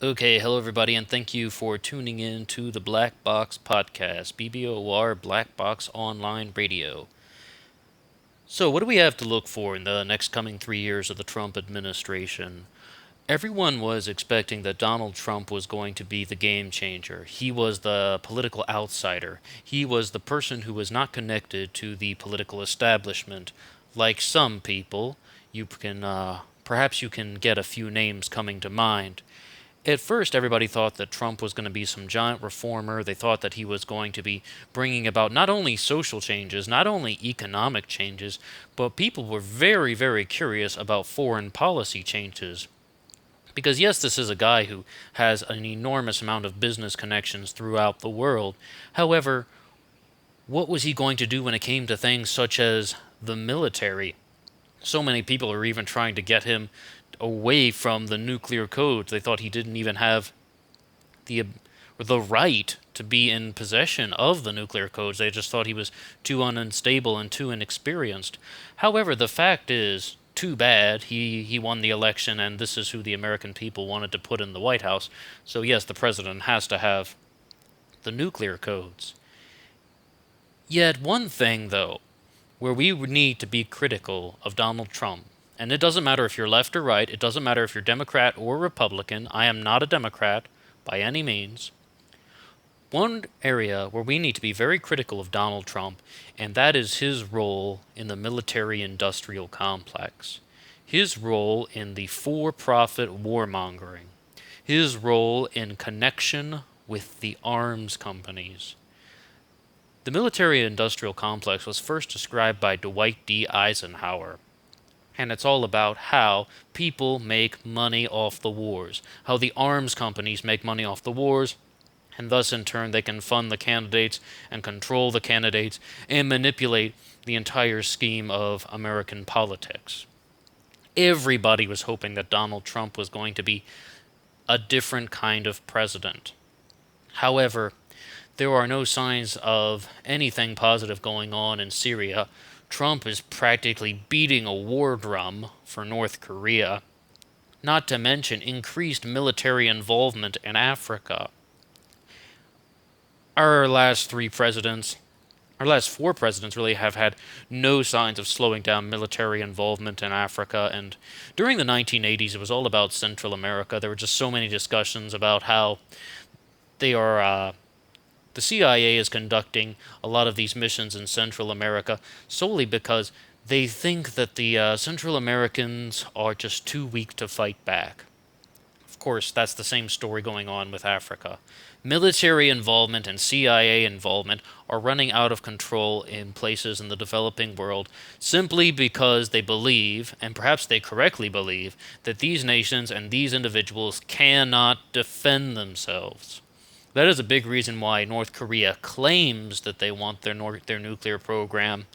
Okay, hello everybody, and thank you for tuning in to the Black Box Podcast, BBOR Black Box Online Radio. So, what do we have to look for in the next coming 3 years of the Trump administration? Everyone was expecting that Donald Trump was going to be the game changer. He was the political outsider. He was the person who was not connected to the political establishment. Like some people, perhaps you can get a few names coming to mind. At first, everybody thought that Trump was going to be some giant reformer. They thought that he was going to be bringing about not only social changes, not only economic changes, but people were very, very curious about foreign policy changes. Because, yes, this is a guy who has an enormous amount of business connections throughout the world. However, what was he going to do when it came to things such as the military? So many people are even trying to get him away from the nuclear codes. They thought he didn't even have the the right to be in possession of the nuclear codes. They just thought he was too unstable and too inexperienced. However, the fact is, too bad he won the election, and this is who the American people wanted to put in the White House. So yes, the president has to have the nuclear codes. Yet one thing, though, where we would need to be critical of Donald Trump, and it doesn't matter if you're left or right, it doesn't matter if you're Democrat or Republican. I am not a Democrat by any means. One area where we need to be very critical of Donald Trump, and that is his role in the military industrial complex. His role in the for profit warmongering. His role in connection with the arms companies. The military industrial complex was first described by Dwight D. Eisenhower, and it's all about how people make money off the wars, how the arms companies make money off the wars, and thus in turn they can fund the candidates and control the candidates and manipulate the entire scheme of American politics. Everybody was hoping that Donald Trump was going to be a different kind of president. However, there are no signs of anything positive going on in Syria. Trump is practically beating a war drum for North Korea, not to mention increased military involvement in Africa. Our last three presidents, our last four presidents really have had no signs of slowing down military involvement in Africa. And during the 1980s, it was all about Central America. There were just so many discussions about how they are. The CIA is conducting a lot of these missions in Central America solely because they think that the Central Americans are just too weak to fight back. Of course, that's the same story going on with Africa. Military involvement and CIA involvement are running out of control in places in the developing world simply because they believe, and perhaps they correctly believe, that these nations and these individuals cannot defend themselves. That is a big reason why North Korea claims that they want their nuclear program.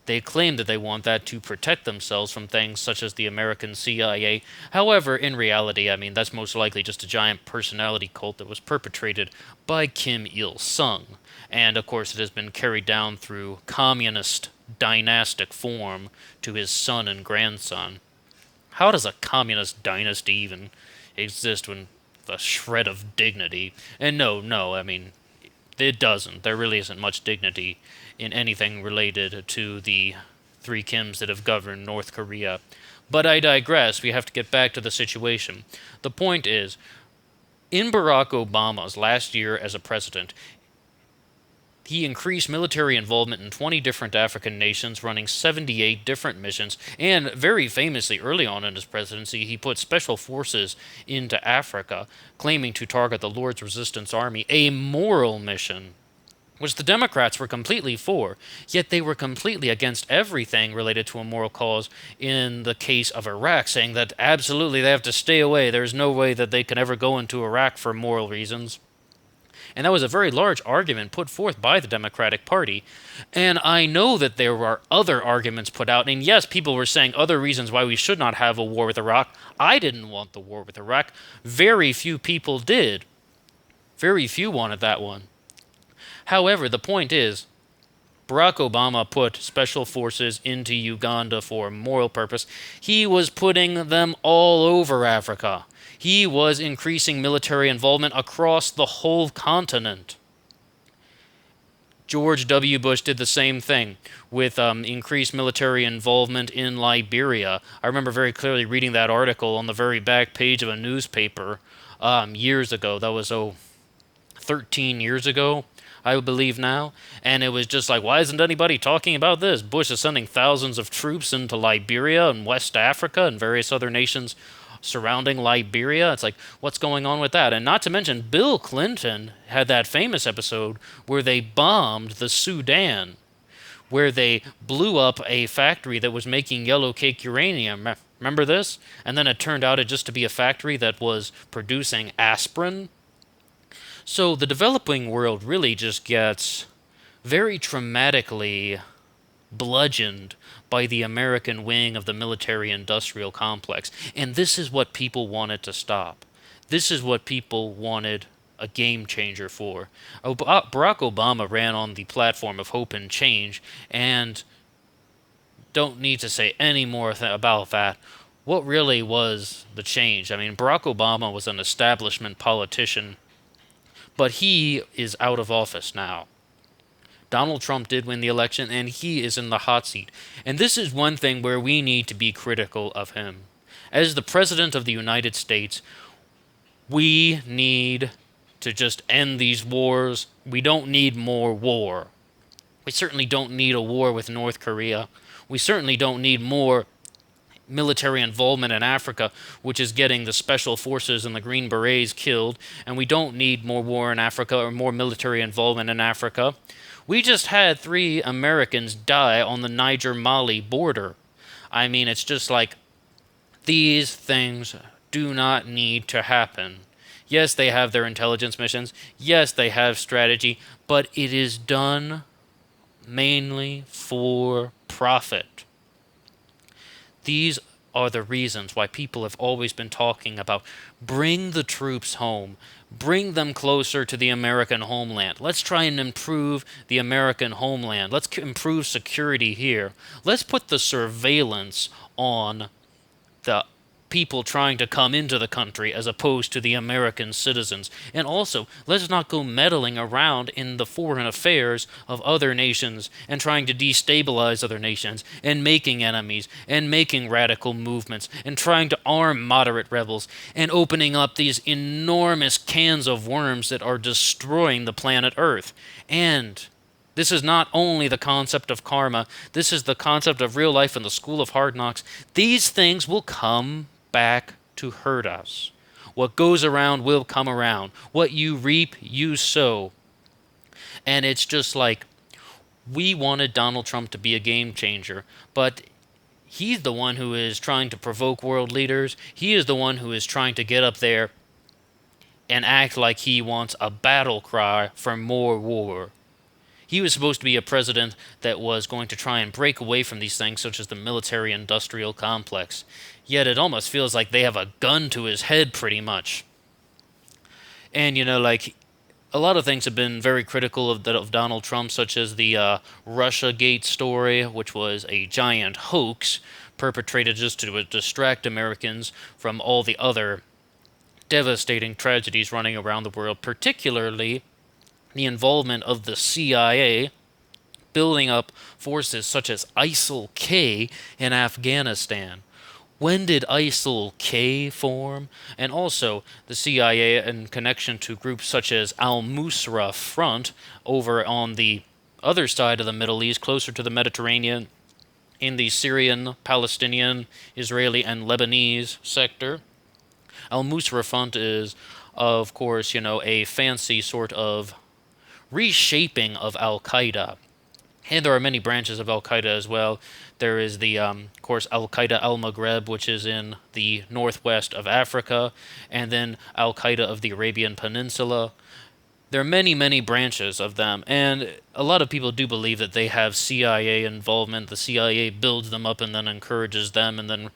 They claim that they want that to protect themselves from things such as the American CIA. However, in reality, I mean, that's most likely just a giant personality cult that was perpetrated by Kim Il sung. And of course, it has been carried down through communist dynastic form to his son and grandson. How does a communist dynasty even exist when a shred of dignity? And no, I mean, it doesn't. There really isn't much dignity in anything related to the three Kims that have governed North Korea. But I digress. We have to get back to the situation. The point is, in Barack Obama's last year as a president, he increased military involvement in 20 different African nations, running 78 different missions, and very famously, early on in his presidency, he put special forces into Africa, claiming to target the Lord's Resistance Army, a moral mission, which the Democrats were completely for, yet they were completely against everything related to a moral cause in the case of Iraq, saying that absolutely they have to stay away. There's no way that they can ever go into Iraq for moral reasons. And that was a very large argument put forth by the Democratic Party. And I know that there were other arguments put out. And yes, people were saying other reasons why we should not have a war with Iraq. I didn't want the war with Iraq. Very few people did. Very few wanted that one. However, the point is, Barack Obama put special forces into Uganda for moral purpose. He was putting them all over Africa. He was increasing military involvement across the whole continent. George W. Bush did the same thing with increased military involvement in Liberia. I remember very clearly reading that article on the very back page of a newspaper years ago. That was, 13 years ago, I believe now. And it was just like, why isn't anybody talking about this? Bush is sending thousands of troops into Liberia and West Africa and various other nations surrounding Liberia. It's like, what's going on with that? And not to mention, Bill Clinton had that famous episode where they bombed the Sudan, where they blew up a factory that was making yellow cake uranium. Remember this? And then it turned out it just to be a factory that was producing aspirin. So the developing world really just gets very traumatically bludgeoned by the American wing of the military-industrial complex. And this is what people wanted to stop. This is what people wanted a game changer for. Barack Obama ran on the platform of hope and change, and don't need to say any more about that. What really was the change? I mean, Barack Obama was an establishment politician, but he is out of office now. Donald Trump did win the election, and he is in the hot seat. And this is one thing where we need to be critical of him. As the President of the United States, we need to just end these wars. We don't need more war. We certainly don't need a war with North Korea. We certainly don't need more military involvement in Africa, which is getting the special forces and the Green Berets killed, and we don't need more war in Africa or more military involvement in Africa. We just had 3 Americans die on the Niger-Mali border. I mean, it's just like, these things do not need to happen. Yes, they have their intelligence missions. Yes, they have strategy, but it is done mainly for profit. These are the reasons why people have always been talking about bring the troops home, bring them closer to the American homeland. Let's try and improve the American homeland. Let's improve security here. Let's put the surveillance on the people trying to come into the country as opposed to the American citizens. And also, let's not go meddling around in the foreign affairs of other nations and trying to destabilize other nations and making enemies and making radical movements and trying to arm moderate rebels and opening up these enormous cans of worms that are destroying the planet Earth. And this is not only the concept of karma, this is the concept of real life in the School of Hard Knocks. These things will come back to hurt us. What goes around will come around. What you reap, you sow. And it's just like, we wanted Donald Trump to be a game changer, but he's the one who is trying to provoke world leaders. He is the one who is trying to get up there and act like he wants a battle cry for more war. He was supposed to be a president that was going to try and break away from these things, such as the military-industrial complex. Yet it almost feels like they have a gun to his head, pretty much. And, like, a lot of things have been very critical of Donald Trump, such as the Russiagate story, which was a giant hoax perpetrated just to distract Americans from all the other devastating tragedies running around the world, particularly the involvement of the CIA building up forces such as ISIL-K in Afghanistan. When did ISIL-K form? And also the CIA in connection to groups such as Al-Nusra Front over on the other side of the Middle East, closer to the Mediterranean, in the Syrian, Palestinian, Israeli, and Lebanese sector. Al-Nusra Front is, of course, a fancy sort of reshaping of Al-Qaeda. And there are many branches of Al-Qaeda as well. There is the, of course, Al-Qaeda al-Maghreb, which is in the northwest of Africa, and then Al-Qaeda of the Arabian Peninsula. There are many, many branches of them, and a lot of people do believe that they have CIA involvement. The CIA builds them up and then encourages them to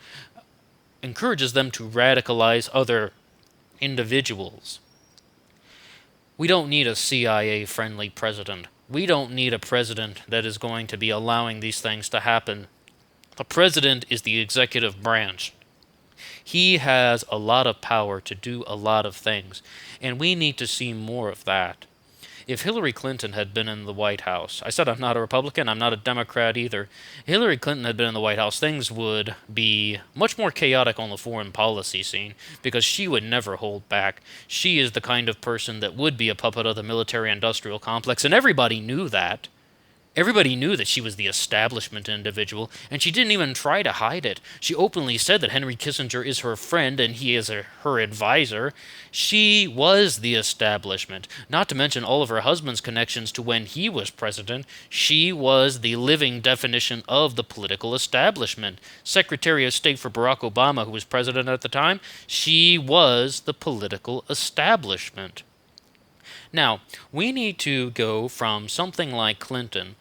radicalize other individuals. We don't need a CIA-friendly president. We don't need a president that is going to be allowing these things to happen. The president is the executive branch. He has a lot of power to do a lot of things, and we need to see more of that. If Hillary Clinton had been in the White House, I said I'm not a Republican, I'm not a Democrat either. Hillary Clinton had been in the White House, things would be much more chaotic on the foreign policy scene because she would never hold back. She is the kind of person that would be a puppet of the military industrial complex, and everybody knew that. Everybody knew that she was the establishment individual, and she didn't even try to hide it. She openly said that Henry Kissinger is her friend and he is her advisor. She was the establishment. Not to mention all of her husband's connections to when he was president. She was the living definition of the political establishment. Secretary of State for Barack Obama, who was president at the time, she was the political establishment. Now, we need to go from something like Clinton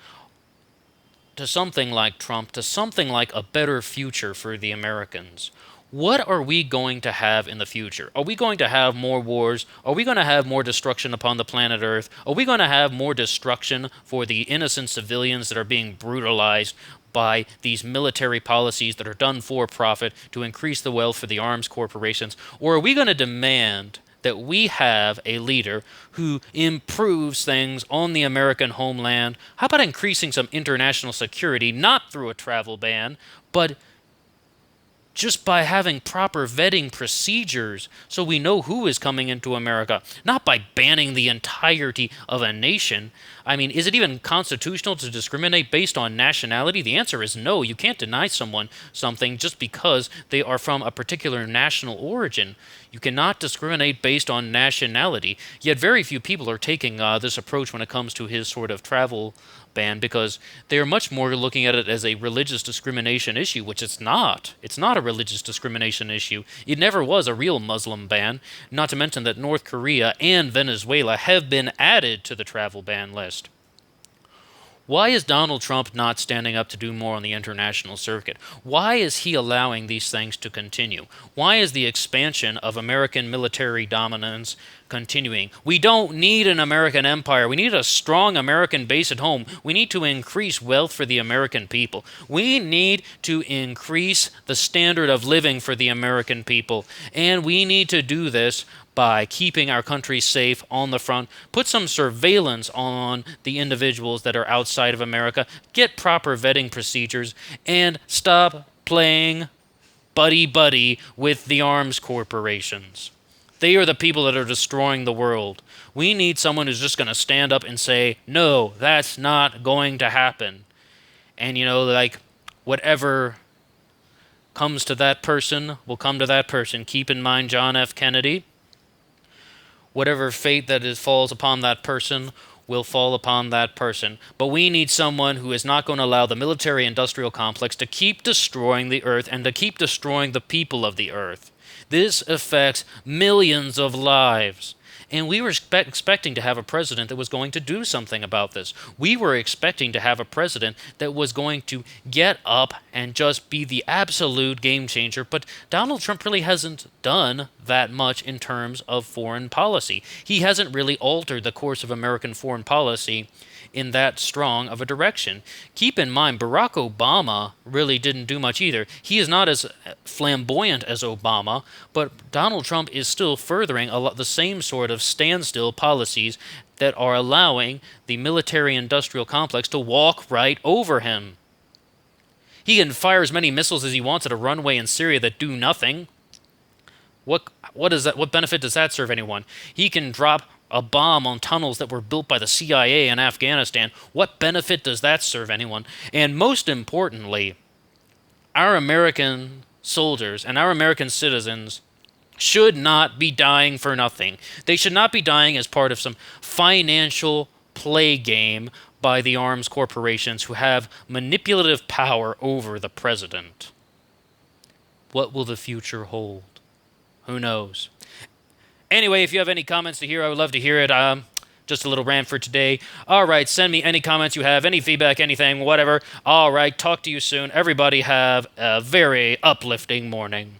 to something like Trump to something like a better future for the Americans. What are we going to have in the future? Are we going to have more wars? Are we going to have more destruction upon the planet Earth? Are we going to have more destruction for the innocent civilians that are being brutalized by these military policies that are done for profit to increase the wealth for the arms corporations? Or are we going to demand that we have a leader who improves things on the American homeland? How about increasing some international security, not through a travel ban, but just by having proper vetting procedures so we know who is coming into America, not by banning the entirety of a nation? I mean, is it even constitutional to discriminate based on nationality? The answer is no. You can't deny someone something just because they are from a particular national origin. You cannot discriminate based on nationality. Yet very few people are taking this approach when it comes to his sort of travel ban, because they are much more looking at it as a religious discrimination issue, which it's not. It's not a religious discrimination issue. It never was a real Muslim ban, not to mention that North Korea and Venezuela have been added to the travel ban list. Why is Donald Trump not standing up to do more on the international circuit? Why is he allowing these things to continue? Why is the expansion of American military dominance continuing? We don't need an American empire. We need a strong American base at home. We need to increase wealth for the American people. We need to increase the standard of living for the American people. And we need to do this by keeping our country safe on the front. Put some surveillance on the individuals that are outside of America. Get proper vetting procedures. And stop playing buddy-buddy with the arms corporations. They are the people that are destroying the world. We need someone who's just going to stand up and say, no, that's not going to happen. And, whatever comes to that person will come to that person. Keep in mind John F. Kennedy. Whatever fate that falls upon that person will fall upon that person. But we need someone who is not going to allow the military-industrial complex to keep destroying the earth and to keep destroying the people of the earth. This affects millions of lives. And we were expecting to have a president that was going to do something about this. We were expecting to have a president that was going to get up and just be the absolute game changer. But Donald Trump really hasn't done that much in terms of foreign policy. He hasn't really altered the course of American foreign policy in that strong of a direction. Keep in mind, Barack Obama really didn't do much either. He is not as flamboyant as Obama, but Donald Trump is still furthering the same sort of standstill policies that are allowing the military-industrial complex to walk right over him. He can fire as many missiles as he wants at a runway in Syria that do nothing. What benefit does that serve anyone? He can drop a bomb on tunnels that were built by the CIA in Afghanistan. What benefit does that serve anyone? And most importantly, our American soldiers and our American citizens should not be dying for nothing. They should not be dying as part of some financial play game by the arms corporations who have manipulative power over the president. What will the future hold? Who knows? Anyway, if you have any comments to hear, I would love to hear it. Just a little rant for today. All right, send me any comments you have, any feedback, anything, whatever. All right, talk to you soon. Everybody have a very uplifting morning.